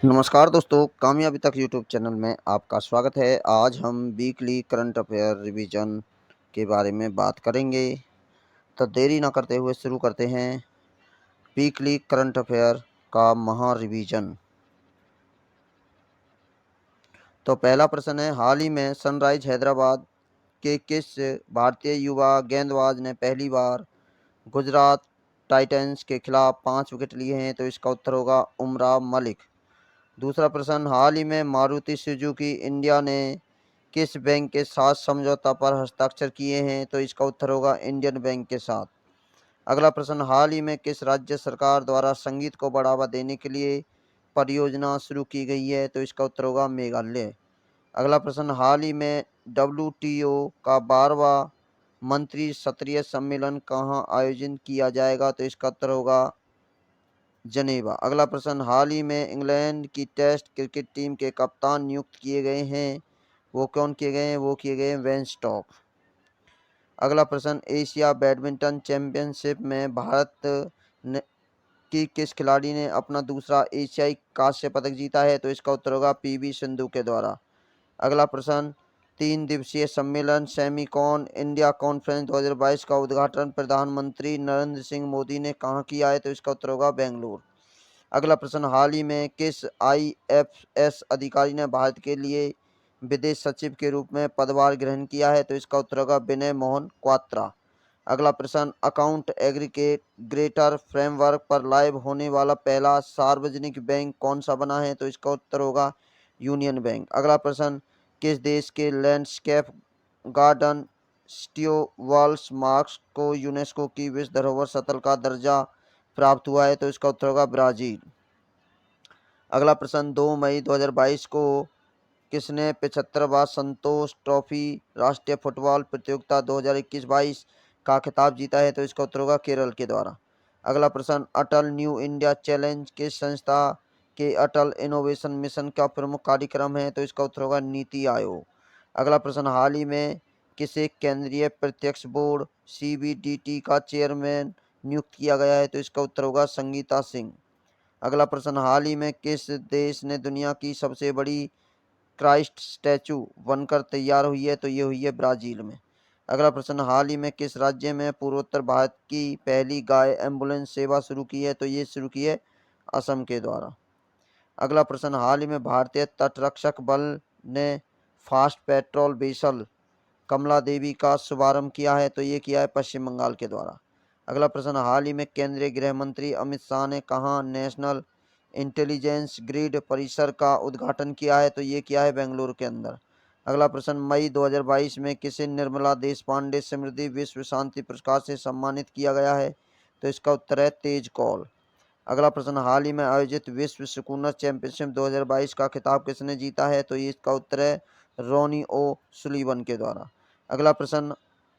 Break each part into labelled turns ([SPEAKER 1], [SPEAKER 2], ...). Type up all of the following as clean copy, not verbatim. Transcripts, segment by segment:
[SPEAKER 1] नमस्कार दोस्तों, कामयाबी तक यूट्यूब चैनल में आपका स्वागत है। आज हम वीकली करंट अफेयर रिवीजन के बारे में बात करेंगे। तो देरी ना करते हुए शुरू करते हैं वीकली करंट अफेयर का महा रिवीजन। तो पहला प्रश्न है, हाल ही में सनराइज हैदराबाद के किस भारतीय युवा गेंदबाज ने पहली बार गुजरात टाइटंस के खिलाफ 5 विकेट लिए हैं? तो इसका उत्तर होगा उमराव मलिक। दूसरा प्रश्न, हाल ही में मारुति सुजुकी इंडिया ने किस बैंक के साथ समझौता पर हस्ताक्षर किए हैं? तो इसका उत्तर होगा इंडियन बैंक के साथ। अगला प्रश्न, हाल ही में किस राज्य सरकार द्वारा संगीत को बढ़ावा देने के लिए परियोजना शुरू की गई है? तो इसका उत्तर होगा मेघालय। अगला प्रश्न, हाल ही में डब्ल्यूटीओ का 12वां मंत्री स्तरीय सम्मेलन कहाँ आयोजित किया जाएगा? तो इसका उत्तर होगा जनेवा। अगला प्रश्न, हाल ही में इंग्लैंड की टेस्ट क्रिकेट टीम के कप्तान नियुक्त किए गए हैं, वो कौन किए गए हैं? वो किए गए हैं वेन स्टॉक। अगला प्रश्न, एशिया बैडमिंटन चैंपियनशिप में भारत की किस खिलाड़ी ने अपना दूसरा एशियाई कांस्य पदक जीता है? तो इसका उत्तर होगा पीवी सिंधु के द्वारा। अगला प्रश्न, 3 दिवसीय सम्मेलन सेमीकॉन इंडिया कॉन्फ्रेंस 2022 का उद्घाटन प्रधानमंत्री नरेंद्र सिंह मोदी ने कहाँ किया है? तो इसका उत्तर होगा बेंगलुरु। अगला प्रश्न, हाल ही में किस आईएफएस अधिकारी ने भारत के लिए विदेश सचिव के रूप में पदभार ग्रहण किया है? तो इसका उत्तर होगा विनय मोहन क्वात्रा। अगला प्रश्न, अकाउंट एग्रीगेटर फ्रेमवर्क पर लाइव होने वाला पहला सार्वजनिक बैंक कौन सा बना है? तो इसका उत्तर होगा यूनियन बैंक। अगला प्रश्न, किस देश के लैंडस्केप गार्डन स्टीवल्स मार्क्स को यूनेस्को की विश्व धरोहर स्थल का दर्जा प्राप्त हुआ है? तो इसका उत्तर होगा ब्राजील। अगला प्रश्न, 2 मई 2022 को किसने 75वां संतोष ट्रॉफी राष्ट्रीय फुटबॉल प्रतियोगिता 2021-22 का खिताब जीता है? तो इसका उत्तर होगा केरल के द्वारा। अगला प्रश्न, अटल न्यू इंडिया चैलेंज किस संस्था के अटल इनोवेशन मिशन का प्रमुख कार्यक्रम है? तो इसका उत्तर होगा नीति आयोग। अगला प्रश्न, हाल ही में किसे केंद्रीय प्रत्यक्ष बोर्ड सीबीडीटी का चेयरमैन नियुक्त किया गया है? तो इसका उत्तर होगा संगीता सिंह। अगला प्रश्न, हाल ही में किस देश ने दुनिया की सबसे बड़ी क्राइस्ट स्टैचू बनकर तैयार हुई है? तो ये हुई है ब्राजील में। अगला प्रश्न, हाल ही में किस राज्य में पूर्वोत्तर भारत की पहली गाय एम्बुलेंस सेवा शुरू की है? तो ये शुरू की है असम के द्वारा। अगला प्रश्न, हाल ही में भारतीय तटरक्षक बल ने फास्ट पेट्रोल वेसल कमला देवी का शुभारंभ किया है? तो ये किया है पश्चिम बंगाल के द्वारा। अगला प्रश्न, हाल ही में केंद्रीय गृह मंत्री अमित शाह ने कहाँ नेशनल इंटेलिजेंस ग्रिड परिसर का उद्घाटन किया है? तो ये किया है बेंगलुरु के अंदर। अगला प्रश्न, मई 2022 में किसे निर्मला देशपांडे समृद्धि विश्व शांति पुरस्कार से सम्मानित किया गया है? तो इसका उत्तर है तेज कौल। अगला प्रश्न, हाल ही में आयोजित विश्व स्कूनर चैंपियनशिप 2022 का खिताब किसने जीता है? तो इसका उत्तर है रोनी ओ सुलीवन के द्वारा। अगला प्रश्न,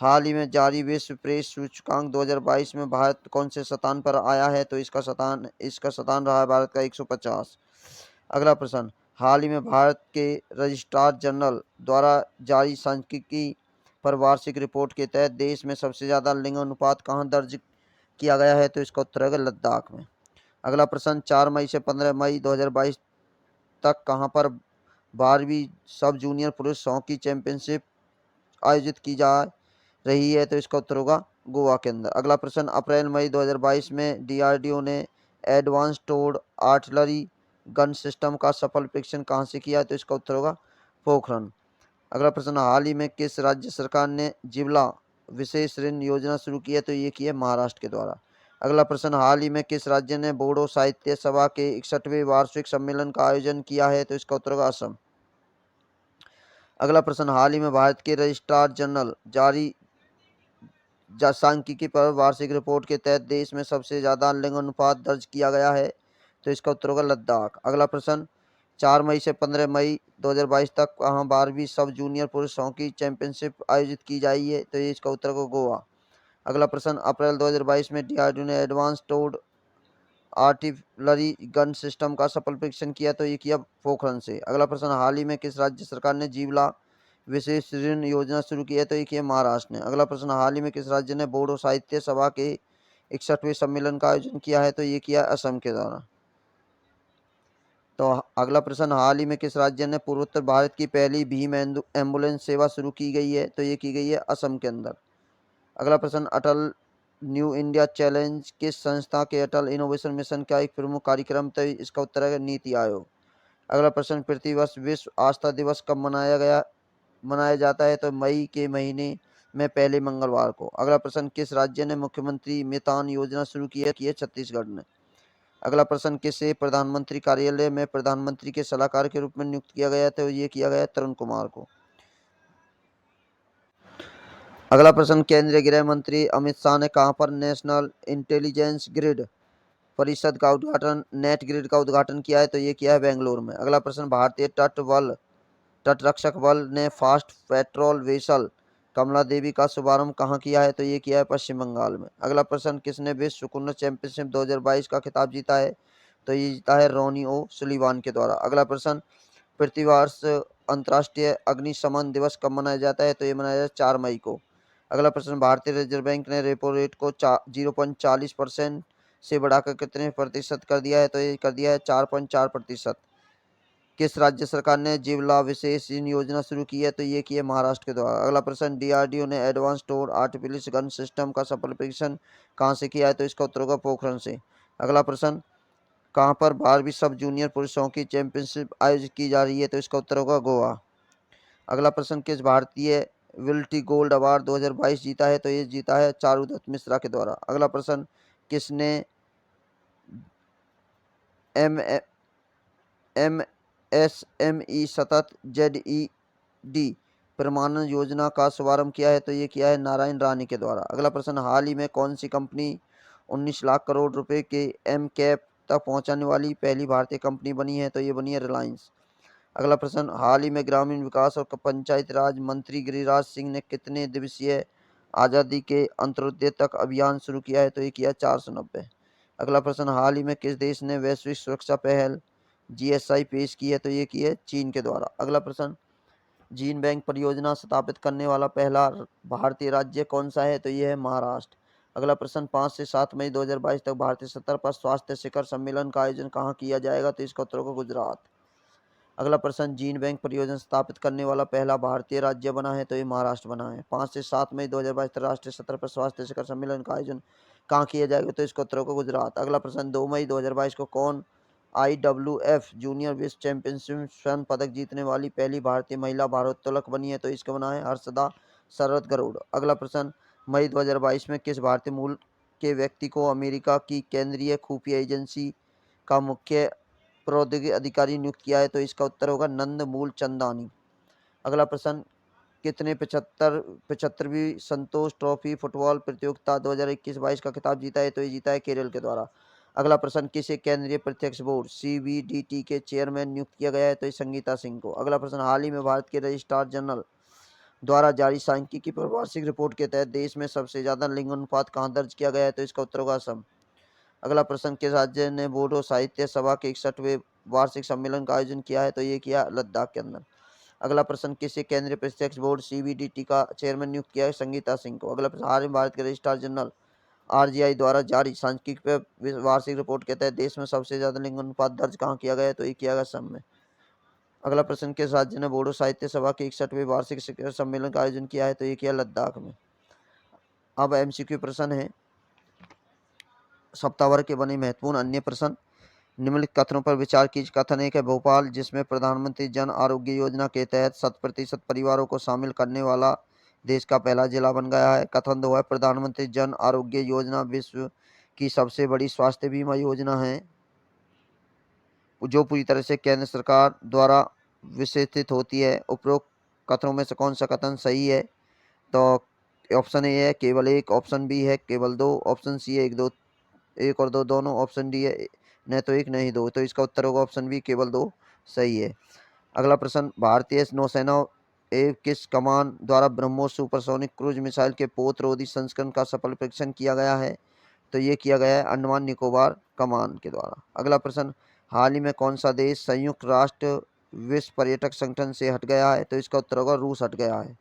[SPEAKER 1] हाल ही में जारी विश्व प्रेस सूचकांक 2022 में भारत कौन से स्थान पर आया है? तो इसका स्थान रहा है भारत का 150। अगला प्रश्न, हाल ही में भारत के रजिस्ट्रार जनरल द्वारा जारी सांख्यिकी पर वार्षिक रिपोर्ट के तहत देश में सबसे ज़्यादा लिंग अनुपात कहाँ दर्ज किया गया है? तो इसका उत्तर है लद्दाख में। अगला प्रश्न, 4 मई से 15 मई 2022 तक कहाँ पर 12वीं सब जूनियर पुरुष हॉकी चैंपियनशिप आयोजित की जा रही है? तो इसका उत्तर होगा गोवा के अंदर। अगला प्रश्न, अप्रैल मई 2022 में डीआरडीओ ने एडवांस टोर्ड आर्टिलरी गन सिस्टम का सफल परीक्षण कहाँ से किया? तो इसका उत्तर होगा पोखरण। अगला प्रश्न, हाल ही में किस राज्य सरकार ने जिबला विशेष ऋण योजना शुरू की है? तो ये की है महाराष्ट्र के द्वारा। अगला प्रश्न, हाल ही में किस राज्य ने बोडो साहित्य सभा के 61वें वार्षिक सम्मेलन का आयोजन किया है? तो इसका उत्तर होगा असम। अगला प्रश्न, हाल ही में भारत के रजिस्ट्रार जनरल जारी सांख्यिकी पर वार्षिक रिपोर्ट के तहत देश में सबसे ज़्यादा लिंग अनुपात दर्ज किया गया है? तो इसका उत्तर होगा लद्दाख। अगला प्रश्न, 4 मई से 15 मई 2022 तक कहाँ 12वीं सब जूनियर पुरुष हॉकी चैंपियनशिप आयोजित की जाएगी है? तो ये इसका उत्तर होगा गोवा। अगला प्रश्न, अप्रैल 2022 में डीआरडीओ ने एडवांस टोर्ड आर्टिलरी गन सिस्टम का सफल परीक्षण किया? तो ये किया पोखरण से। अगला प्रश्न, हाल ही में किस राज्य सरकार ने जिबला विशेष ऋण योजना शुरू की है? तो ये किया महाराष्ट्र ने। अगला प्रश्न, हाल ही में किस राज्य ने बोडो साहित्य सभा के 61वें सम्मेलन का आयोजन किया है? तो ये किया असम के द्वारा। तो अगला प्रश्न, हाल ही में किस राज्य ने पूर्वोत्तर भारत की पहली भीम एम्बुलेंस सेवा शुरू की गई है? तो ये की गई है असम के अंदर। अगला प्रश्न, अटल न्यू इंडिया चैलेंज किस संस्था के अटल इनोवेशन मिशन का एक प्रमुख कार्यक्रम? तो इसका उत्तर है नीति आयोग। अगला प्रश्न, प्रतिवर्ष विश्व आस्था दिवस कब मनाया जाता है? तो मई के महीने में पहले मंगलवार को। अगला प्रश्न, किस राज्य ने मुख्यमंत्री मितान योजना शुरू की है? छत्तीसगढ़ ने। अगला प्रश्न, किसे प्रधानमंत्री कार्यालय में प्रधानमंत्री के सलाहकार के रूप में नियुक्त किया गया? तो ये किया गया तरुण कुमार को। अगला प्रश्न, केंद्रीय गृह मंत्री अमित शाह ने कहां पर नेशनल इंटेलिजेंस ग्रिड परिषद का उद्घाटन, नेट ग्रिड का उद्घाटन किया है? तो ये किया है बेंगलुरु में। अगला प्रश्न, भारतीय तटरक्षक बल ने फास्ट पेट्रोल वेसल कमला देवी का शुभारंभ कहाँ किया है? तो ये किया है पश्चिम बंगाल में। अगला प्रश्न, किसने विश्व सुकून चैंपियनशिप 2022 का खिताब जीता है? तो ये जीता है रोनी ओ सुलिवान के द्वारा। अगला प्रश्न, प्रतिवर्ष अंतर्राष्ट्रीय अग्निशमन दिवस कब मनाया जाता है? तो ये मनाया जाता है 4 मई को। अगला प्रश्न, भारतीय रिजर्व बैंक ने रेपो रेट को 0.40% से बढ़ाकर कितने प्रतिशत कर दिया है? तो ये कर दिया है 4.4%। किस राज्य सरकार ने जिवला विशेष योजना शुरू की है? तो ये की है महाराष्ट्र के द्वारा। अगला प्रश्न, डीआरडीओ ने एडवांस टोर आर्टिलरी गन सिस्टम का सफल परीक्षण कहाँ से किया है? तो इसका उत्तर होगा पोखरण से। अगला प्रश्न, कहाँ पर 12वीं सब जूनियर पुरुष हॉकी चैंपियनशिप आयोजित की जा रही है? तो इसका उत्तर होगा गोवा। अगला प्रश्न, किस भारतीय विल्टी गोल्ड अवार्ड 2022 जीता है? तो ये जीता है चारुदत्त मिश्रा के द्वारा। अगला प्रश्न, किसने MSME सतत ZED प्रमाणन योजना का शुभारंभ किया है? तो ये किया है नारायण रानी के द्वारा। अगला प्रश्न, हाल ही में कौन सी कंपनी 19 लाख करोड़ रुपए के MCAP तक पहुंचाने वाली पहली भारतीय कंपनी बनी है? तो ये बनी है रिलायंस। अगला प्रश्न, हाल ही में ग्रामीण विकास और पंचायत राज मंत्री गिरिराज सिंह ने कितने दिवसीय आज़ादी के अंत्योदय तक अभियान शुरू किया है? तो ये किया 490। अगला प्रश्न, हाल ही में किस देश ने वैश्विक सुरक्षा पहल GSI पेश की है? तो ये की है चीन के द्वारा। अगला प्रश्न, जीन बैंक परियोजना स्थापित करने वाला पहला भारतीय राज्य कौन सा है? तो ये है महाराष्ट्र। अगला प्रश्न, 5 से 7 मई 2022 तक भारतीय सतह पर स्वास्थ्य शिखर सम्मेलन का आयोजन कहाँ किया जाएगा? तो इसका उत्तर होगा गुजरात। अगला प्रश्न, जीन बैंक परियोजना स्थापित करने वाला पहला भारतीय राज्य बना है? तो ये महाराष्ट्र बना है। 5 से 7 मई 2022 तक राष्ट्रीय सतह पर स्वास्थ्य शिखर सम्मेलन का आयोजन कहाँ किया जाएगा? तो इसका उत्तर होगा गुजरात। अगला प्रश्न, 2 मई 2022 को कौन IWF जूनियर विश्व चैंपियनशिप स्वर्ण पदक जीतने वाली पहली भारतीय महिला भारोत्तोलक बनी है? तो इसका बना है हर्षदा शरद गरुड़। अगला प्रश्न, मई 2022 में किस भारतीय मूल के व्यक्ति को अमेरिका की केंद्रीय खुफिया एजेंसी का मुख्य प्रौद्योगिकी अधिकारी नियुक्त किया है? तो इसका उत्तर होगा नंदमूल चंदानी। अगला प्रश्न, कितने 75वीं संतोष ट्रॉफी फुटबॉल प्रतियोगिता 2021-22 का खिताब जीता है? तो ये जीता है केरल के द्वारा। अगला प्रश्न, किसे केंद्रीय प्रत्यक्ष बोर्ड CBDT के चेयरमैन नियुक्त किया गया है? तो ये संगीता सिंह को। अगला प्रश्न, हाल ही में भारत के रजिस्ट्रार जनरल द्वारा जारी सांख्यिकी पर वार्षिक रिपोर्ट के तहत देश में सबसे ज्यादा लिंग अनुपात कहाँ दर्ज किया गया है? तो इसका उत्तर होगा असम। अगला प्रश्न, किस राज्य ने बोडो साहित्य सभा के 61वें वार्षिक सम्मेलन का आयोजन किया है? तो ये किया लद्दाख के अंदर। अगला प्रश्न, किसे केंद्रीय प्रत्यक्ष बोर्ड CBDT का चेयरमैन नियुक्त किया है? संगीता सिंह को। अगला प्रश्न, हाल ही में भारत के रजिस्ट्रार जनरल RGI द्वारा जारी सांख्यिकी पर वार्षिक रिपोर्ट के तहत देश में सबसे ज्यादा लिंग अनुपात दर्ज कहाँ किया गया है? तो ये किया गया असम में। अगला प्रश्न, किस राज्य ने बोडो साहित्य सभा के 61वें वार्षिक शिखर सम्मेलन का आयोजन किया है? तो ये किया लद्दाख में। अब MCQ प्रश्न है सप्ताह भर के बने महत्वपूर्ण अन्य प्रश्न। निम्नलिखित कथनों पर विचार कीजिए। कथन 1 है, भोपाल जिसमें प्रधानमंत्री जन आरोग्य योजना के तहत 100% परिवारों को शामिल करने वाला देश का पहला जिला बन गया है। कथन 2 है, प्रधानमंत्री जन आरोग्य योजना विश्व की सबसे बड़ी स्वास्थ्य बीमा योजना है जो पूरी तरह से केंद्र सरकार द्वारा विशेषित होती है। उपरोक्त कथनों में से कौन सा कथन सही है? तो ऑप्शन ए है केवल 1, ऑप्शन बी है केवल 2, ऑप्शन सी है 1 और 2 दोनों, ऑप्शन डी है न तो 1 नहीं 2। तो इसका उत्तर होगा ऑप्शन बी केवल 2 सही है। अगला प्रश्न, भारतीय नौसेना किस कमान द्वारा ब्रह्मोस सुपरसोनिक क्रूज मिसाइल के पोत-रोधी संस्करण का सफल परीक्षण किया गया है? तो ये किया गया है अंडमान निकोबार कमान के द्वारा। अगला प्रश्न, हाल ही में कौन सा देश संयुक्त राष्ट्र विश्व पर्यटक संगठन से हट गया है? तो इसका उत्तर होगा रूस हट गया है।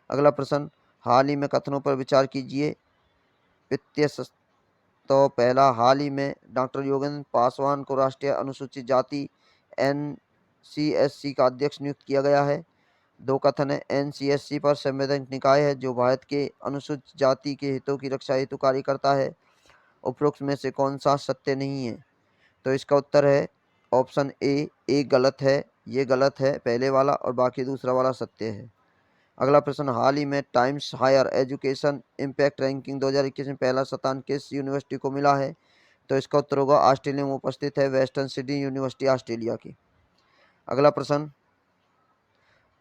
[SPEAKER 1] अगला प्रश्न, हाल ही में कथनों पर विचार कीजिए। वित्तीय तो पहला, हाल ही में डॉक्टर योगेंद्र पासवान को राष्ट्रीय अनुसूचित जाति एनसीएससी का अध्यक्ष नियुक्त किया गया है। 2 कथन है, एनसीएससी पर संवैधानिक निकाय है जो भारत के अनुसूचित जाति के हितों की रक्षा हेतु कार्य करता है। उपरोक्त में से कौन सा सत्य नहीं है? तो इसका उत्तर है ऑप्शन ए गलत है, ये गलत है पहले वाला, और बाकी दूसरा वाला सत्य है। अगला प्रश्न, हाल ही में Times Higher Education Impact Ranking 2021 में पहला स्थान किस यूनिवर्सिटी को मिला है? तो इसका उत्तर होगा ऑस्ट्रेलिया में उपस्थित है वेस्टर्न सिडनी यूनिवर्सिटी ऑस्ट्रेलिया की। अगला प्रश्न,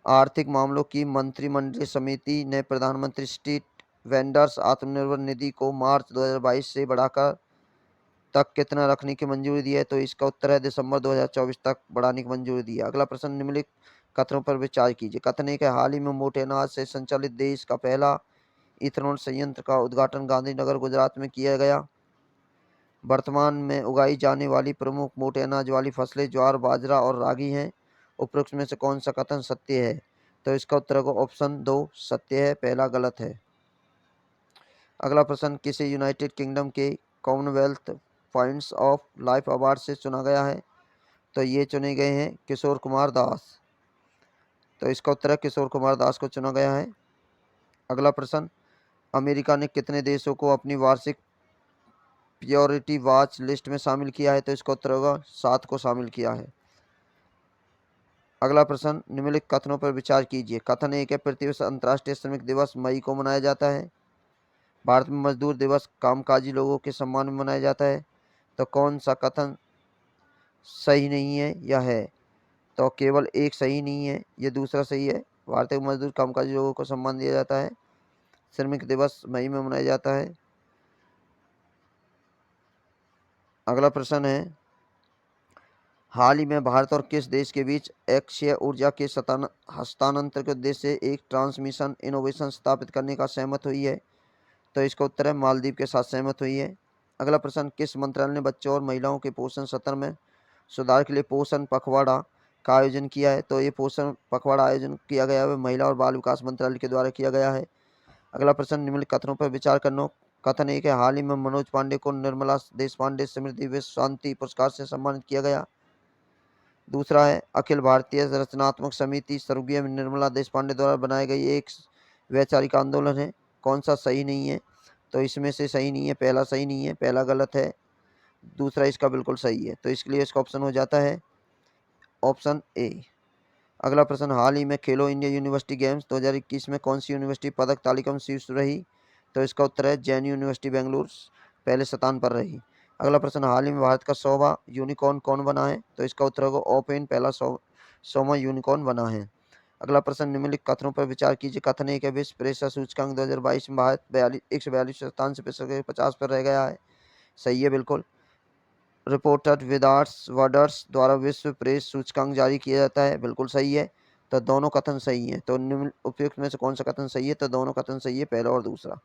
[SPEAKER 1] आर्थिक मामलों की मंत्रिमंडलीय समिति ने प्रधानमंत्री स्ट्रीट वेंडर्स आत्मनिर्भर निधि को मार्च 2022 से बढ़ाकर तक कितना रखने की मंजूरी दी है? तो इसका उत्तर है दिसंबर 2024 तक बढ़ाने की मंजूरी दी है। अगला प्रश्न, निम्नलिखित कथनों पर विचार कीजिए। कथन एक है, हाल ही में मोटे अनाज से संचालित देश का पहला इथेनॉल संयंत्र का उद्घाटन गांधीनगर गुजरात में किया गया। वर्तमान में उगाई जाने वाली प्रमुख मोटे अनाज वाली फसलें ज्वार, बाजरा और रागी हैं। उपरोक्त में से कौन सा कथन सत्य है? तो इसका उत्तर होगा ऑप्शन 2 सत्य है, पहला गलत है। अगला प्रश्न, किसे यूनाइटेड किंगडम के Commonwealth points of life award से चुना गया है? तो ये चुने गए हैं किशोर कुमार दास। तो इसका उत्तर है किशोर कुमार दास को चुना गया है। अगला प्रश्न, अमेरिका ने कितने देशों को अपनी वार्षिक प्योरिटी वॉच लिस्ट में शामिल किया है? तो इसका उत्तर होगा 7 को शामिल किया है। अगला प्रश्न, निम्नलिखित कथनों पर विचार कीजिए। कथन एक है, पृथ्वी अंतर्राष्ट्रीय श्रमिक दिवस मई को मनाया जाता है। भारत में मजदूर दिवस कामकाजी लोगों के सम्मान में मनाया जाता है। तो कौन सा कथन सही नहीं है या है? तो केवल एक सही नहीं है, ये दूसरा सही है। भारतीय मजदूर कामकाजी लोगों को सम्मान दिया जाता है। श्रमिक दिवस मई में मनाया जाता है। अगला प्रश्न है, हाल ही में भारत और किस देश के बीच अक्षय ऊर्जा के हस्तांतरण के उद्देश्य से एक ट्रांसमिशन इनोवेशन स्थापित करने का सहमत हुई है? तो इसका उत्तर है मालदीव के साथ सहमत हुई है। अगला प्रश्न, किस मंत्रालय ने बच्चों और महिलाओं के पोषण स्तर में सुधार के लिए पोषण पखवाड़ा का आयोजन किया है? तो ये पोषण पखवाड़ा आयोजन किया गया है महिला और बाल विकास मंत्रालय के द्वारा किया गया है। अगला प्रश्न, निम्नलिखित कथनों पर विचार करना। कथन एक है, हाल ही में मनोज पांडे को निर्मला देशपांडे स्मृति विश्व शांति पुरस्कार से सम्मानित किया गया। दूसरा है, अखिल भारतीय रचनात्मक समिति सर्वज्ञ निर्मला देशपांडे द्वारा बनाई गई एक वैचारिक आंदोलन है। कौन सा सही नहीं है? तो इसमें से सही नहीं है, पहला सही नहीं है, पहला गलत है, दूसरा इसका बिल्कुल सही है। तो इसके लिए इसका ऑप्शन हो जाता है ऑप्शन ए। अगला प्रश्न, हाल ही में खेलो इंडिया यूनिवर्सिटी गेम्स 2021 में कौन सी यूनिवर्सिटी पदक तालिका में शीर्ष रही? तो इसका उत्तर है जैन यूनिवर्सिटी बेंगलुरु पहले स्थान पर रही। अगला प्रश्न, हाल ही में भारत का 100वां यूनिकॉर्न कौन बना है? तो इसका उत्तर होगा ओपेन पहला 100वां यूनिकॉर्न बना है। अगला प्रश्न, निम्नलिखित कथनों पर विचार कीजिए। कथन एक है, विश्व प्रेक्षक सूचकांक 2022 में भारत 142 स्थान से 50 पर रह गया है। सही है बिल्कुल। रिपोर्टर वर्डर्स द्वारा विश्व प्रेस सूचकांक जारी किया जाता है, बिल्कुल सही है। तो दोनों कथन सही है। तो निम्न उपयुक्त में से कौन सा कथन सही है? तो दोनों कथन सही है, पहला और दूसरा।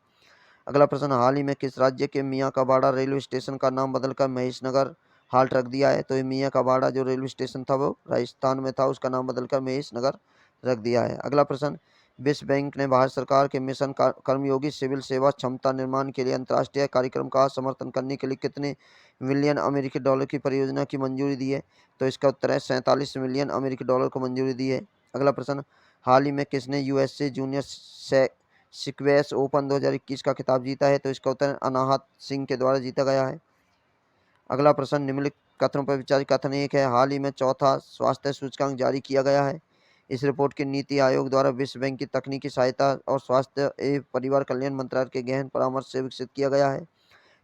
[SPEAKER 1] अगला प्रश्न, हाल ही में किस राज्य के मियाँ का बाड़ा रेलवे स्टेशन का नाम बदलकर महेशनगर हाल्ट रख दिया है? तो ये मियाँ का बाड़ा जो रेलवे स्टेशन था वो राजस्थान में था, उसका नाम बदलकर महेशनगर रख दिया है। अगला प्रश्न, विश्व बैंक ने भारत सरकार के मिशन कर्मयोगी सिविल सेवा क्षमता निर्माण के लिए अंतर्राष्ट्रीय कार्यक्रम का समर्थन करने के लिए कितने मिलियन अमेरिकी डॉलर की परियोजना की मंजूरी दी है? तो इसका उत्तर है 47 मिलियन अमेरिकी डॉलर को मंजूरी दी है। अगला प्रश्न, हाल ही में किसने यूएसए जूनियर स्क्वैश ओपन 2021 का खिताब जीता है? तो इसका उत्तर अनाहत सिंह के द्वारा जीता गया है। अगला प्रश्न, निम्नलिखित कथनों पर विचार। कथन एक है, हाल ही में चौथा स्वास्थ्य सूचकांक जारी किया गया है। इस रिपोर्ट के नीति आयोग द्वारा विश्व बैंक की तकनीकी सहायता और स्वास्थ्य एवं परिवार कल्याण मंत्रालय के गहन परामर्श से विकसित किया गया है।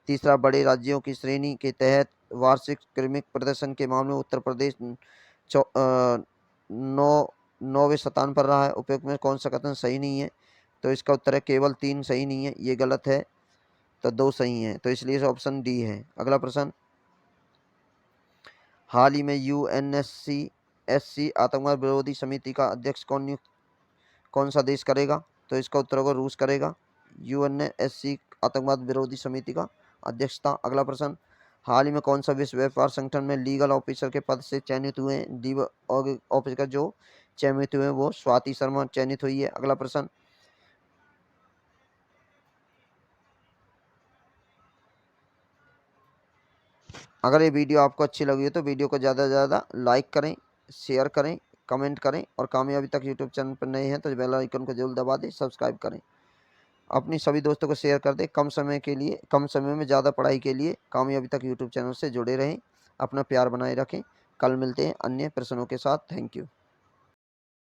[SPEAKER 1] तीसरा, बड़े राज्यों की श्रेणी के तहत वार्षिक क्रमिक प्रदर्शन के मामले में उत्तर प्रदेश 9वें स्थान पर रहा है। उपयुक्त में कौन सा कथन सही नहीं है? तो इसका उत्तर है केवल 3 सही नहीं है, ये गलत है। तो 2 सही हैं, तो इसलिए ऑप्शन डी है। अगला प्रश्न, हाल ही में यूएनएससी आतंकवाद विरोधी समिति का अध्यक्ष कौन सा देश करेगा? तो इसका उत्तर होगा रूस करेगा। यूएनएससी आतंकवाद विरोधी समिति का अध्यक्षता। अगला प्रश्न, हाल ही में कौन सा विश्व व्यापार संगठन में लीगल ऑफिसर के पद से चयनित हुए हैं? लीगल ऑफिसर जो चयनित हुए हैं वो स्वाति शर्मा चयनित हुई है। अगला प्रश्न, अगर ये वीडियो आपको अच्छी लगी हो तो वीडियो को ज़्यादा से ज़्यादा लाइक करें, शेयर करें, कमेंट करें और कामयाबी तक यूट्यूब चैनल पर नए हैं तो बेल आइकन को जरूर दबा दें, सब्सक्राइब करें। अपनी सभी दोस्तों को शेयर कर दें। कम समय में ज़्यादा पढ़ाई के लिए कामयाबी तक यूट्यूब चैनल से जुड़े रहें। अपना प्यार बनाए रखें। कल मिलते हैं अन्य प्रश्नों के साथ। Thank you.